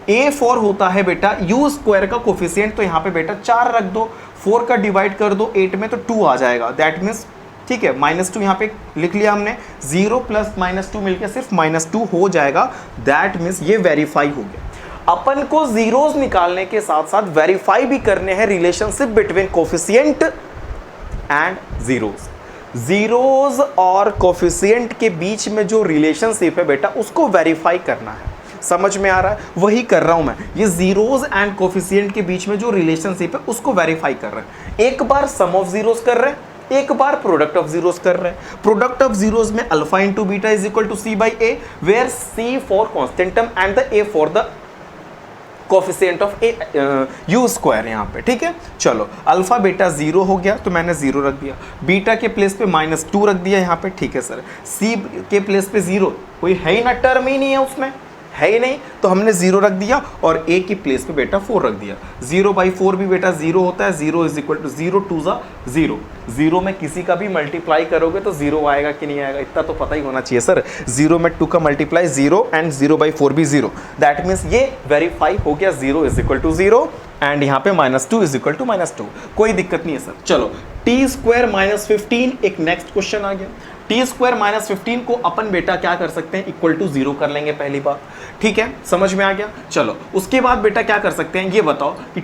a4 होता है बेटा u² का कोफिशिएंट, तो यहाँ पे बेटा 4 रख दो, 4 का डिवाइड कर दो 8 में तो 2 आ जाएगा, दैट मीन्स, ठीक है, -2 यहाँ पे लिख लिया हमने, 0 + -2 मिलकर सिर्फ -2 हो जाएगा, दैट मीन्स ये वेरीफाई हो गया। अपन को जीरोस निकालने के साथ साथ वेरीफाई भी करने हैं relationship between coefficient and zeros और कोफिशिएंट के बीच में जो रिलेशनशिप है बेटा उसको वेरीफाई करना है, समझ में आ रहा है? वही कर रहा हूं मैं, ये जीरोस एंड कोफिशिएंट के बीच में जो रिलेशनशिप है उसको वेरीफाई कर रहे हैं। एक बार सम ऑफ जीरोस कर रहे हैं, एक बार प्रोडक्ट ऑफ जीरोस कर रहे हैं। प्रोडक्ट ऑफ जीरोस में alpha × beta = c/a, where c for constant term and the a for the coefficient of u² यहाँ पे, ठीक है? चलो अल्फा बेटा 0 हो गया तो मैंने 0 रख दिया, बीटा के प्लेस पे -2 रख दिया यहाँ पे, ठीक है सर? c के प्लेस पे 0 कोई है ही ना, टर्म ही नहीं है उसमें, है ही नहीं, तो हमने 0 रख दिया, और a की प्लेस पे बेटा 4 रख दिया। 0/4 भी बेटा 0 होता है, 0 = 0 2 0, 0 में किसी का भी मल्टीप्लाई करोगे तो 0 आएगा कि नहीं आएगा, इतना तो पता ही होना चाहिए सर। 0 में 2 का मल्टीप्लाई 0 एंड 0/4 भी 0, दैट मीन्स ये वेरीफाई हो गया, 0 = 0 एंड यहाँ पे -2 = -2, कोई दिक्कत नहीं है सर। चलो t² - 15 एक नेक्स्ट क्वेश्चन आ गया। t² - 15 को अपन बेटा क्या कर सकते हैं, =0 कर लेंगे पहली बार, ठीक है? समझ में आ गया? चलो उसके बाद बेटा क्या कर सकते हैं, ये बताओ कि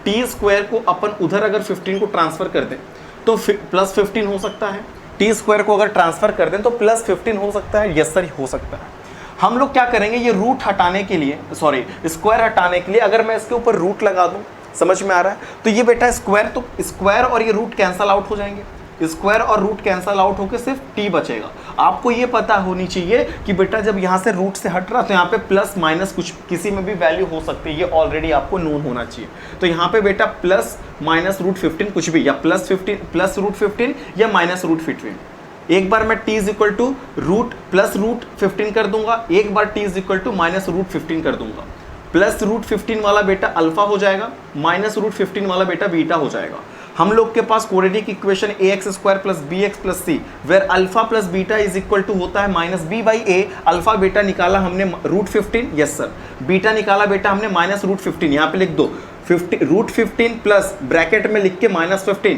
t² को अपन उधर अगर 15 को ट्रांसफर कर दें तो +15 हो सकता है, t² को अगर ट्रांसफर कर दें तो +15 हो सकता है, यस सर हो सकता है। हम लोग क्या करेंगे, ये रूट हटाने के लिए, सॉरी स्क्वायर हटाने के लिए अगर मैं इसके ऊपर रूट लगा दूं, समझ में आ रहा है? तो ये बेटा स्क्वायर, तो स्क्वायर और ये रूट कैंसल आउट हो जाएंगे, स्क्वायर और रूट कैंसल आउट होकर सिर्फ t बचेगा। आपको ये पता होनी चाहिए कि बेटा जब यहाँ से रूट से हट रहा तो यहाँ पे प्लस माइनस कुछ किसी में भी वैल्यू हो सकती है, ये ऑलरेडी आपको नोन होना चाहिए। तो यहाँ पे बेटा +-√15 कुछ भी, या +√15 या -√15, एक बार मैं t = +√15 कर दूंगा, एक बार t = -√15 कर दूंगा। +√15 वाला बेटा अल्फा हो जाएगा, -√15 वाला बेटा बीटा हो जाएगा। हम लोग के पास quadratic equation ax square plus bx plus c where alpha plus beta is equal to होता है minus b by a. Alpha beta निकाला हमने √15, यस सर। बीटा निकाला बेटा हमने माइनस √15, यहाँ पे लिख दो √15 प्लस ब्रैकेट में लिख के -15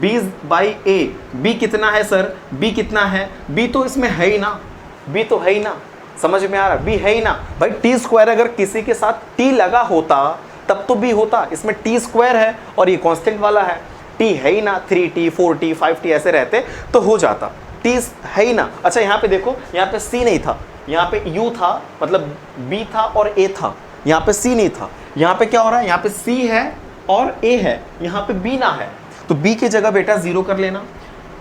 b बाई ए। b कितना है सर, b कितना है, b तो इसमें है ही ना, b तो है ही ना, समझ में आ रहा, b है ही ना भाई। टी स्क्वायर अगर किसी के साथ t लगा होता तब तो b होता, इसमें टी स्क्वायर है और ये कांस्टेंट वाला है, t है ही ना, 3t 4t 5t ऐसे रहते तो हो जाता, t है ही ना। अच्छा यहाँ पे देखो, यहाँ पे c नहीं था, यहाँ पे u था, मतलब b था और a था, यहाँ पे c नहीं था। यहाँ पे क्या हो रहा है, यहाँ पे c है और a है, यहाँ पे b ना है, तो b की जगह बेटा 0 कर लेना।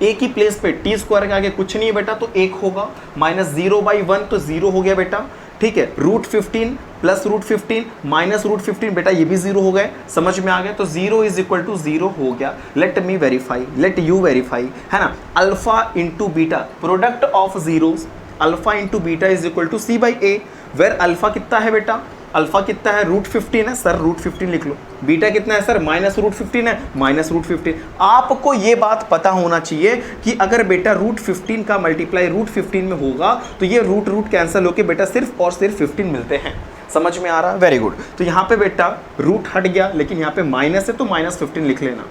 a की प्लेस पे टी स्क्वायर के आगे कुछ नहीं है बेटा, तो 1 होगा, -0/1 तो 0 हो गया बेटा, ठीक है। √15 प्लस √15 माइनस √15 बेटा ये भी 0 हो गए, समझ में आ गया। तो 0 इज इक्वल टू 0 हो गया। Let me verify, let you verify, है ना। Alpha into beta, product of zeros, alpha into beta is equal to c by a, where alpha कितना है बेटा, अल्फा कितना है, √15 है सर, √15 लिख लो। बीटा कितना है सर, -√15 है, -√15। आपको ये बात पता होना चाहिए कि अगर बेटा √15 का मल्टीप्लाई √15 में होगा तो ये रूट कैंसिल होके बेटा सिर्फ और सिर्फ 15 मिलते हैं, समझ में आ रहा है, वेरी गुड। तो यहाँ पे बेटा रूट हट गया, लेकिन यहाँ पे माइनस है तो -15 लिख लेना।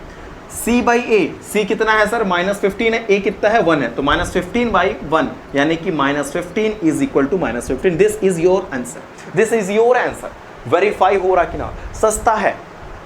c बाई ए, c कितना है सर, -15 है, a कितना है 1 है, तो -15/1 यानी कि -15 is equal to -15। This is your answer, this is your answer. Verify हो रहा कि ना, सस्ता है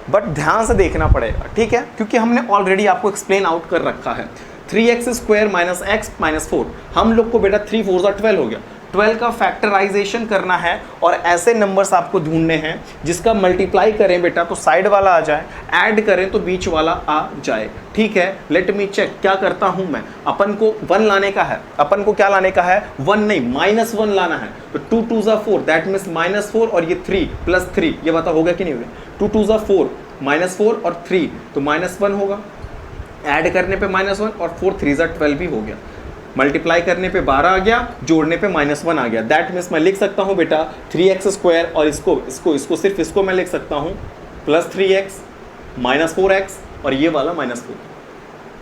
बट ध्यान से देखना पड़ेगा, ठीक है, क्योंकि हमने ऑलरेडी आपको एक्सप्लेन आउट कर रखा है। 3x square minus x minus 4, हम लोग को बेटा 3 4 12 हो गया। 12 का फैक्टराइजेशन करना है और ऐसे नंबर्स आपको ढूंढने हैं जिसका मल्टीप्लाई करें बेटा तो साइड वाला आ जाए, ऐड करें तो बीच वाला आ जाए, ठीक है। लेट मी चेक, क्या करता हूं मैं, अपन को 1 लाने का है, अपन को क्या लाने का है, 1 नहीं -1 लाना है। तो 2 2 4 दैट मीन्स -4 और ये 3 प्लस 3, ये बता होगा कि नहीं होगा, 2 2 4 -4 और 3 तो -1 होगा, ऐड करने पे -1 और 4 3 12 भी हो गया, मल्टीप्लाई करने पे 12 आ गया, जोड़ने पे -1 आ गया। दैट मीन्स मैं लिख सकता हूँ बेटा 3x स्क्वायर और इसको सिर्फ इसको मैं लिख सकता हूँ प्लस 3x माइनस 4x और ये वाला -4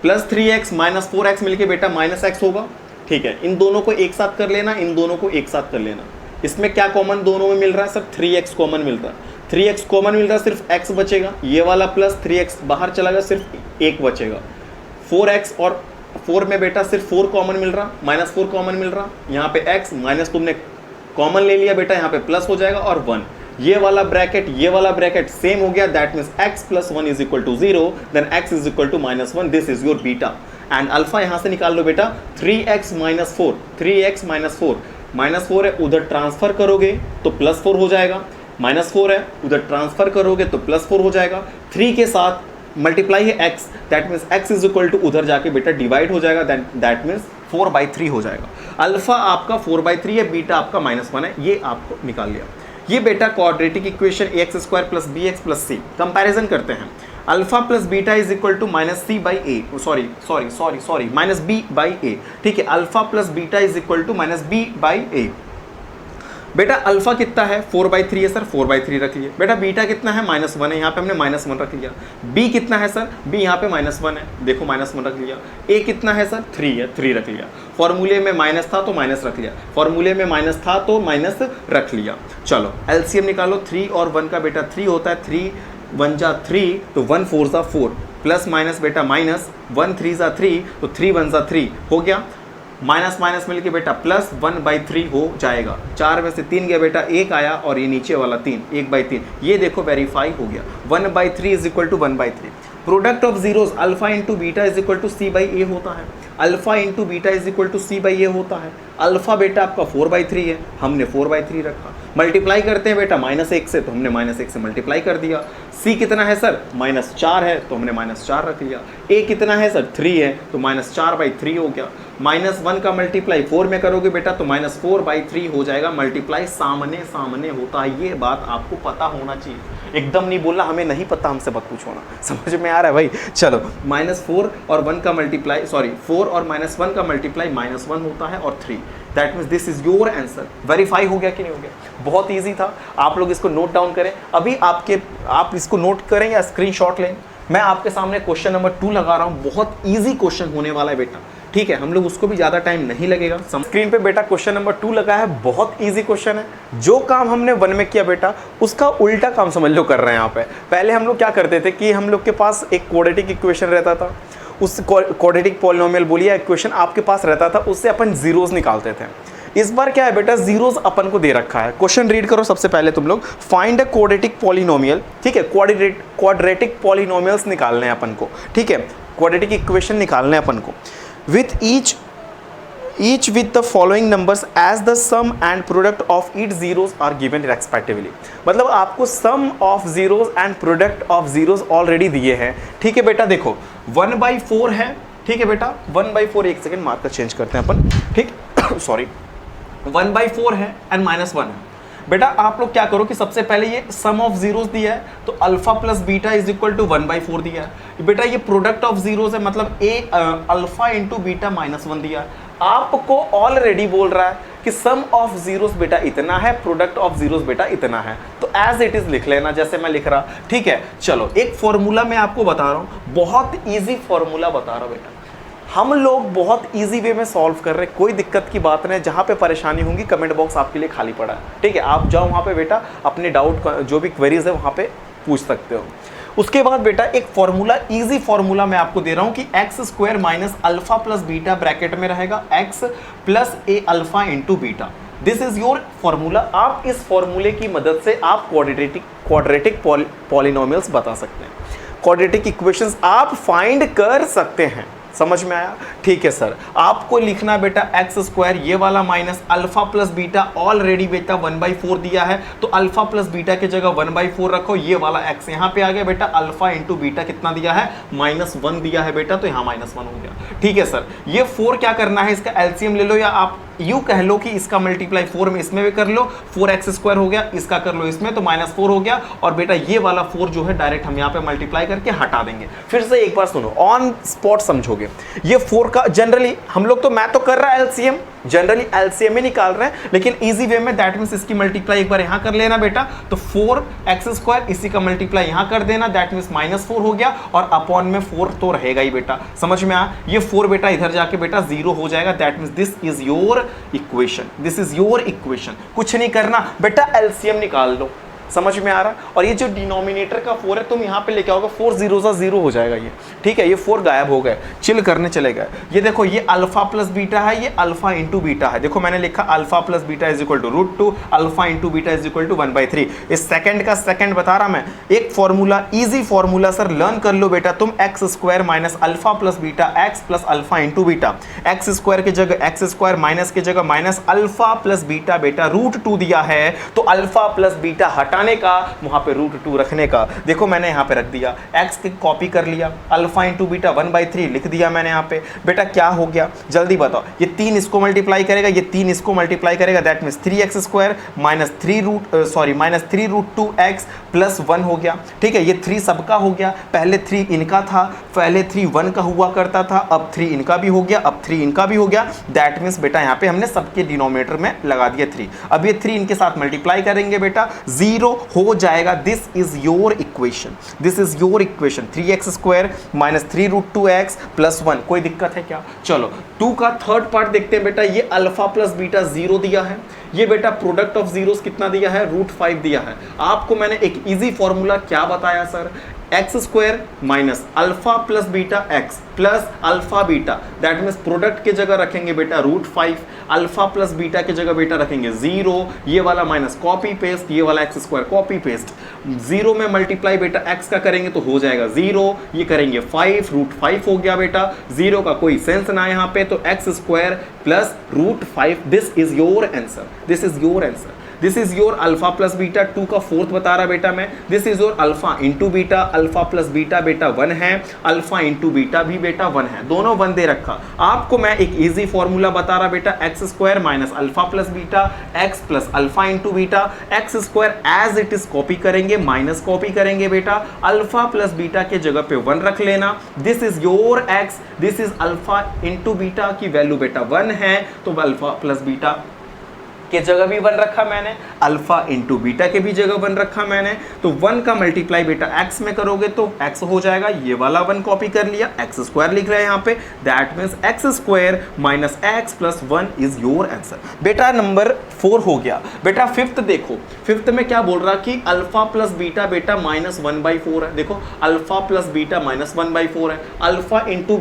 प्लस 3x माइनस 4x मिलके बेटा -x होगा, ठीक है। इन दोनों को एक साथ कर लेना, इन दोनों को एक साथ कर लेना। इसमें क्या कॉमन दोनों में मिल रहा है सर, 3x कॉमन मिल रहा है, 3x कॉमन मिल रहा है, सिर्फ x बचेगा, ये वाला प्लस 3x बाहर चला गया, सिर्फ 1 बचेगा। 4x और 4 में बेटा सिर्फ 4 कॉमन मिल रहा, -4 कॉमन मिल रहा, यहाँ पे x माइनस तुमने कॉमन ले लिया बेटा, यहाँ पे प्लस हो जाएगा और 1, ये वाला ब्रैकेट सेम हो गया। That means x plus 1 is equal to 0, then x is equal to -1, this is your beta. And alpha यहाँ से निकाल लो बेटा, 3x माइनस 4, 3x माइनस 4, -4 है उधर ट्रांसफर करोगे तो +4 हो जाएगा, -4 है उधर ट्रांसफर करोगे तो +4 हो जाएगा, 3 के साथ मल्टीप्लाई है x, that means x is equal to उधर जाके बेटा डिवाइड हो जाएगा, दैट मीन्स 4/3 हो जाएगा। अल्फा आपका 4/3 है, बीटा आपका -1 है, ये आपको निकाल लिया। ये बेटा quadratic equation ax square plus bx plus c, comparison करते हैं। Alpha plus beta is equal to -c by a, sorry -b/a, ठीक है। Alpha plus beta is equal to -b/a। बेटा अल्फा कितना है, 4/3 है सर, 4/3 रख लिया। बेटा बीटा कितना है, -1 है, यहाँ पे हमने -1 रख लिया। b कितना है सर, b यहाँ पे -1 है, देखो -1 रख लिया। a कितना है सर, 3 है, 3 रख लिया। फॉर्मूले में माइनस था तो माइनस रख लिया, फॉर्मूले में माइनस था तो माइनस रख लिया। चलो एलसीएम निकालो, 3 और 1 का बेटा 3 होता है, 3 1 जा 3 तो 1 4 जा 4, प्लस माइनस बेटा माइनस, 1 3 जा 3 तो 3 1 जा 3 हो गया, माइनस माइनस मिलके बेटा प्लस 1/3 हो जाएगा। 4 में से 3 गया बेटा, 1 आया और ये नीचे वाला 3, 1/3, ये देखो वेरीफाई हो गया। 1/3 is equal to 1/3। Product of zeros alpha into beta is equal to c/a होता है, alpha into beta is equal to c/a होता है। अल्फा बेटा आपका 4/3 है, हमने 4/3 रखा। मल्टीप्लाई करते हैं बेटा -1 से, तो हमने -1 से मल्टीप्लाई कर दिया। c कितना है सर, -4 है तो हमने -4 रख लिया। a कितना है सर, 3 है तो -4/3 हो गया। -1 का मल्टीप्लाई 4 में करोगे बेटा तो -4/3 हो जाएगा। मल्टीप्लाई सामने सामने होता है, ये बात आपको पता होना चाहिए। एकदम नहीं बोलना हमें नहीं पता, हमसे मत पूछो ना, समझ में आ रहा है भाई। चलो -4 और 1 का मल्टीप्लाई, सॉरी 4 और -1 का मल्टीप्लाई -1 होता है और 3, that means this is your answer. Verify हो गया कि नहीं हो गया, बहुत ईजी था। आप लोग इसको नोट डाउन करें, अभी आप इसको नोट करें या स्क्रीनशॉट लें, मैं आपके सामने क्वेश्चन नंबर 2 लगा रहा हूं, बहुत इजी क्वेश्चन होने वाला है बेटा, ठीक है, हम लोग उसको भी ज़्यादा टाइम नहीं लगेगा। स्क्रीन पे बेटा क्वेश्चन नंबर 2 लगा है, बहुत इजी क्वेश्चन है। जो काम हमने 1 में किया बेटा, उसका उल्टा काम समझ लो कर रहे हैं यहाँ पे। पहले हम लोग क्या करते थे कि हम लोग के पास एक क्वाड्रेटिक इक्वेशन रहता था, उस क्वाड्रेटिक पॉलिनोमियल बोलिए इक्वेशन आपके पास रहता था, उससे अपन जीरोस निकालते थे। इस बार क्या है बेटा, जीरोस अपन को दे रखा है। क्वेश्चन रीड करो सबसे पहले तुम लोग, फाइंड अ क्वाड्रेटिक पॉलिनोमियल, ठीक है, क्वाड्रेटिक पॉलिनोमियल्स निकालने हैं अपन को, ठीक है, क्वाड्रेटिक इक्वेशन निकालने हैं अपन को, with each with the following numbers as the sum and product of each zeros are given respectively। मतलब आपको sum of zeros and product of zeros already दिए हैं, ठीक है बेटा। देखो 1/4 है, ठीक है बेटा, 1/4, एक सेकेंड मार्कर चेंज करते हैं अपन, ठीक सॉरी, 1/4 है एंड -1 है। बेटा आप लोग क्या करो कि सबसे पहले ये सम ऑफ जीरोस दिया है तो alpha plus beta is equal to 1/4 दिया है। बेटा ये प्रोडक्ट ऑफ जीरोस है, मतलब अल्फा इंटू बीटा -1 दिया है। आपको ऑलरेडी बोल रहा है कि सम ऑफ जीरोस बेटा इतना है, प्रोडक्ट ऑफ जीरोस बेटा इतना है, तो एज इट इज लिख लेना जैसे मैं लिख रहा, ठीक है। चलो एक फॉर्मूला मैं आपको बता रहा हूं, बहुत इजी फॉर्मूला बता रहा हूं बेटा, हम लोग बहुत इजी वे में सॉल्व कर रहे हैं, कोई दिक्कत की बात नहीं। जहाँ पे परेशानी होगी कमेंट बॉक्स आपके लिए खाली पड़ा है, ठीक है, आप जाओ वहाँ पे बेटा अपने डाउट जो भी क्वेरीज है वहाँ पे पूछ सकते हो। उसके बाद बेटा एक फॉर्मूला, इजी फॉर्मूला मैं आपको दे रहा हूँ कि x² minus alpha plus beta bracket में रहेगा x plus A alpha into beta, this is your formula. आप इस फॉर्मूले की मदद से आप क्वाड्रेटिक पॉलिनोमियल्स बता सकते हैं, क्वाड्रेटिक इक्वेशंस आप फाइंड कर सकते हैं। समझ में आया, ठीक है सर। आपको लिखना बेटा x², ये वाला minus alpha plus beta, already बेटा 1/4 दिया है तो अल्फा प्लस बीटा की जगह 1/4 रखो, ये वाला x यहाँ पे आ गया बेटा, अल्फा इंटू बीटा कितना दिया है, -1 दिया है बेटा, तो यहाँ -1 हो गया, ठीक है सर। ये 4 क्या करना है, इसका एलसीएम ले लो, या आप यूं कह लो कि इसका मल्टीप्लाई 4 में इसमें भी कर लो, 4x² हो गया, इसका कर लो इसमें तो -4 हो गया, और बेटा ये वाला 4 जो है डायरेक्ट हम यहाँ पे मल्टीप्लाई करके हटा देंगे। फिर से एक बार सुनो, ऑन स्पॉट समझोगे। ये 4 का जनरली हम लोग तो, मैं तो कर रहा है एलसीएम, जनरली एलसीएम ही निकाल रहे हैं, लेकिन इजी वे में दैट मींस इसकी मल्टीप्लाई एक बार यहां कर लेना बेटा, तो 4x², इसी का मल्टीप्लाई यहां कर देना, दैट मींस -4 हो गया, और अपॉन में 4 तो रहेगा ही बेटा। समझ में आया, ये 4 बेटा इधर जाके बेटा 0 हो जाएगा, that means this is your equation, this is your equation. कुछ नहीं करना बेटा, एलसीएम निकाल लो, समझ में आ रहा। और ये जो डिनोमिनेटर का 4 है, तुम यहाँ पे लेके आओगे, 4 0 0 हो जाएगा ये, ठीक है, ये 4 गायब हो गए, चिल करने चले गए। ये देखो, ये अल्फा प्लस बीटा है, ये अल्फा इंटू बीटा है। देखो मैंने लिखा alpha plus beta is equal to √2, alpha into beta is equal to 1/3। इस सेकंड का सेकंड बता रहा मैं, एक formula, easy formula sir, learn कर लो बेटा तुम, x² minus alpha plus beta x plus alpha into beta, x² की जगह x² माइनस की जगह माइनस अल्फा प्लस बीटा बेटा √2 दिया है, तो अल्फा प्लस बीटा हटाने का, वहां पे √2 रखने का। देखो मैंने यहां पे रख दिया, x की कॉपी कर लिया, अल्फा इंटू बीटा 1/3 लिख दिया मैंने यहाँ पे। बेटा क्या हो गया जल्दी बताओ, ये 3 इसको मल्टीप्लाई करेगा, ये 3 इसको मल्टीप्लाई करेगा, that means 3x² minus 3√2x plus 1 हो गया, ठीक है। ये 3 सबका हो गया, पहले 3 इनका था, पहले 3 1 का हुआ करता था, अब 3 इनका भी हो गया, अब 3 इनका भी हो गया, दैट मींस बेटा यहाँ पे हमने सबके डिनोमिनेटर में लगा दिया 3। अब ये 3 इनके साथ मल्टीप्लाई करेंगे बेटा, 0 हो जाएगा। This is your equation, this is your equation, 3x² minus 3√2x plus 1। कोई दिक्कत है क्या? चलो 2 का थर्ड पार्ट देखते हैं बेटा। ये अल्फा प्लस बीटा 0 दिया है, ये बेटा प्रोडक्ट ऑफ जीरोस कितना दिया है, √5 दिया है। आपको मैंने एक इजी फॉर्मूला क्या बताया sir, x² minus alpha plus beta x plus alpha beta, that means product की जगह रखेंगे बेटा √5, अल्फा प्लस बीटा की जगह बेटा रखेंगे 0, ये वाला माइनस कॉपी पेस्ट, ये वाला x² कॉपी पेस्ट, 0 में मल्टीप्लाई बेटा x का करेंगे तो हो जाएगा 0, ये करेंगे 5, √5 हो गया बेटा, 0 का कोई सेंस ना यहाँ पे, तो x² plus √5, this is your answer, this is your answer. This is your alpha plus beta, 2 का फोर्थ बता रहा बेटा मैं, this is your alpha into beta, alpha plus beta बेटा 1 है, अल्फा इंटू बीटा भी बेटा 1 है, दोनों 1 दे रखा। आपको मैं एक इजी फॉर्मूला बता रहा बेटा, x² minus alpha plus beta x plus alpha into beta, x² as it is copy करेंगे, माइनस कॉपी करेंगे बेटा, अल्फा प्लस बीटा के जगह पे 1 रख लेना, this is your x, this is alpha into beta की वैल्यू बेटा 1 है, तो अल्फा प्लस बीटा के जगह भी 1 रखा मैंने, अल्फा इंटू बीटा के भी जगह 1 रखा मैंने। तो 1 का मल्टीप्लाई बेटा x में करोगे तो x हो जाएगा, ये वाला 1 कॉपी कर लिया, x स्क्वायर लिख रहे हैं यहाँ पे, that means x square minus x plus 1 is your answer. बेटा नंबर 4 हो गया। बेटा फिफ्थ देखो, फिफ्थ में क्या बोल रहा कि अल्फा प्लस बीटा बेटा माइनस 1/4 है। देखो अल्फा प्लस बीटा माइनस 1/4 है, अल्फा इंटू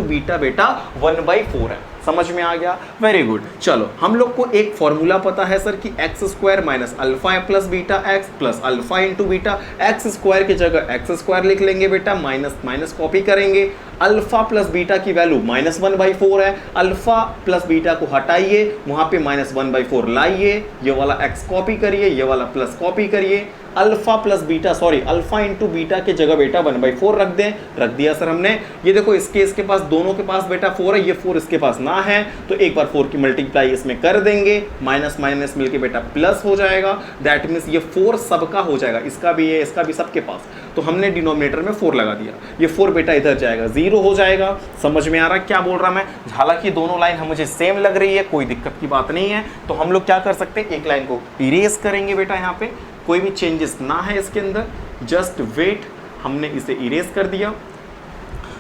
बीटा बेटा 1/4 है। समझ में आ गया, वेरी गुड। चलो हम लोग को एक फॉर्मूला पता है सर कि x square minus alpha plus beta x plus alpha into beta, x square की जगह एक्स स्क्वायर लिख लेंगे बेटा, माइनस माइनस कॉपी करेंगे, अल्फा प्लस बीटा की वैल्यू माइनस 1/4 है, अल्फा प्लस बीटा को हटाइए, वहां पे माइनस 1/4 लाइए, ये वाला एक्स कॉपी करिए, ये वाला प्लस कॉपी करिए, alpha plus beta sorry alpha into beta की जगह बेटा 1/4 रख दें, रख दिया सर हमने। ये देखो इसके पास दोनों के पास बेटा 4 है, ये 4 इसके पास ना है तो एक बार 4 की मल्टीप्लाई इसमें कर देंगे, माइनस माइनस मिलके बेटा प्लस हो जाएगा, दैट मीन्स ये 4 सबका हो जाएगा, इसका भी है इसका भी सबके पास। तो हमने डिनोमिनेटर में 4 लगा दिया, ये 4 बेटा इधर जाएगा 0 हो जाएगा। समझ में आ रहा क्या बोल रहा मैं? हालांकि दोनों लाइन मुझे सेम लग रही है, कोई दिक्कत की बात नहीं है। तो हम लोग क्या कर सकते हैं, एक लाइन को इरेज करेंगे बेटा, यहाँ पे कोई भी चेंजेस ना है इसके अंदर, जस्ट वेट, हमने इसे इरेज कर दिया।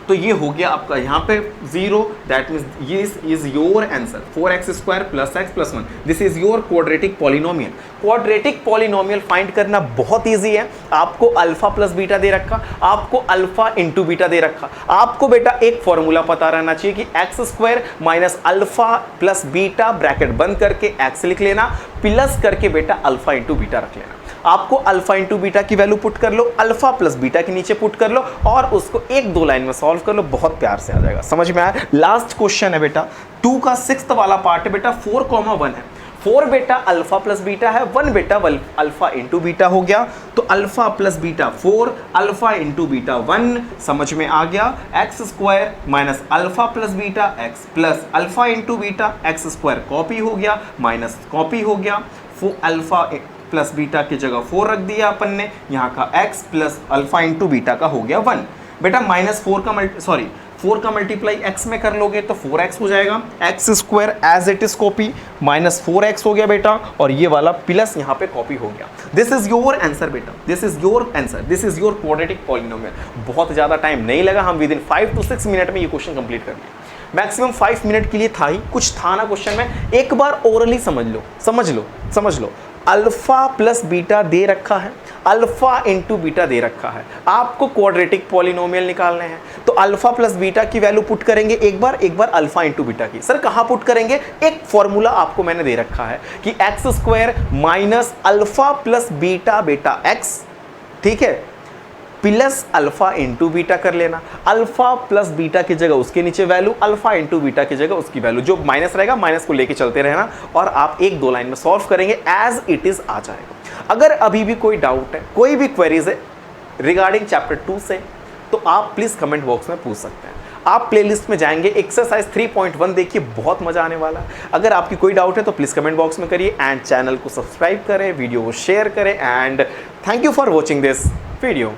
तो ये हो गया आपका यहाँ पे 0, that means this is your answer 4x square plus x plus 1, this is your quadratic polynomial. Quadratic polynomial find करना बहुत इजी है। आपको अल्फा प्लस बीटा दे रखा, आपको अल्फा इंटू बीटा दे रखा, आपको बेटा एक फॉर्मूला पता रहना चाहिए कि x square minus alpha plus beta bracket बंद करके x लिख लेना, प्लस करके बेटा अल्फा इंटू बीटा रख लेना। आपको अल्फा इंटू बीटा की वैल्यू पुट कर लो, अल्फा प्लस बीटा के नीचे पुट कर लो और उसको 1-2 लाइन में सॉल्व कर लो, बहुत प्यार से आ जाएगा। समझ में आया? लास्ट क्वेश्चन है बेटा 2 का 6th वाला पार्ट है बेटा, 4,1 है। 4 बेटा अल्फा प्लस बीटा है, 1 बेटा अल्फा इंटू बीटा हो गया। तो alpha plus beta 4, alpha into beta 1, समझ में आ गया। X square minus alpha plus beta x plus alpha into beta, x square copy हो गया, माइनस कॉपी हो गया, अल्फा प्लस बीटा की जगह 4 रख दिया अपन ने, यहाँ का x plus alpha into beta का हो गया 1। बेटा माइनस 4 का मल्टीप्लाई x में कर लोगे तो 4x हो जाएगा, x square as it is copy, minus 4x हो गया बेटा, और ये वाला प्लस यहाँ पे कॉपी हो गया। दिस इज योर आंसर बेटा, this is your answer, this is your quadratic polynomial. बहुत ज़्यादा टाइम नहीं लगा, हम विद इन 5 to 6 मिनट में ये क्वेश्चन कंप्लीट कर लिया। मैक्सिमम 5 मिनट के लिए था ही, कुछ था ना क्वेश्चन में, एक बार ओरली समझ लो। अल्फा प्लस बीटा दे रखा है, अल्फा इंटू बीटा दे रखा है, आपको क्वाड्रेटिक पॉलिनोमियल निकालने हैं। तो अल्फा प्लस बीटा की वैल्यू पुट करेंगे एक बार अल्फा इंटू बीटा की। सर कहाँ पुट करेंगे? एक फॉर्मूला आपको मैंने दे रखा है कि x square minus alpha plus beta बेटा एक्स, ठीक है, प्लस अल्फा इंटू बीटा कर लेना, अल्फा प्लस बीटा की जगह उसके नीचे वैल्यू, अल्फा इंटू बीटा की जगह उसकी वैल्यू, जो माइनस रहेगा माइनस को लेके चलते रहना और आप 1-2 लाइन में सॉल्व करेंगे, एज इट इज आ जाएगा। अगर अभी भी कोई डाउट है, कोई भी क्वेरीज है रिगार्डिंग चैप्टर 2 से, तो आप प्लीज कमेंट बॉक्स में पूछ सकते हैं। आप प्लेलिस्ट में जाएंगे, एक्सरसाइज 3.1 देखिए, बहुत मजा आने वाला है। अगर आपकी कोई डाउट है तो प्लीज कमेंट बॉक्स में करिए एंड चैनल को सब्सक्राइब करें, वीडियो को शेयर करें and thank you for watching this video.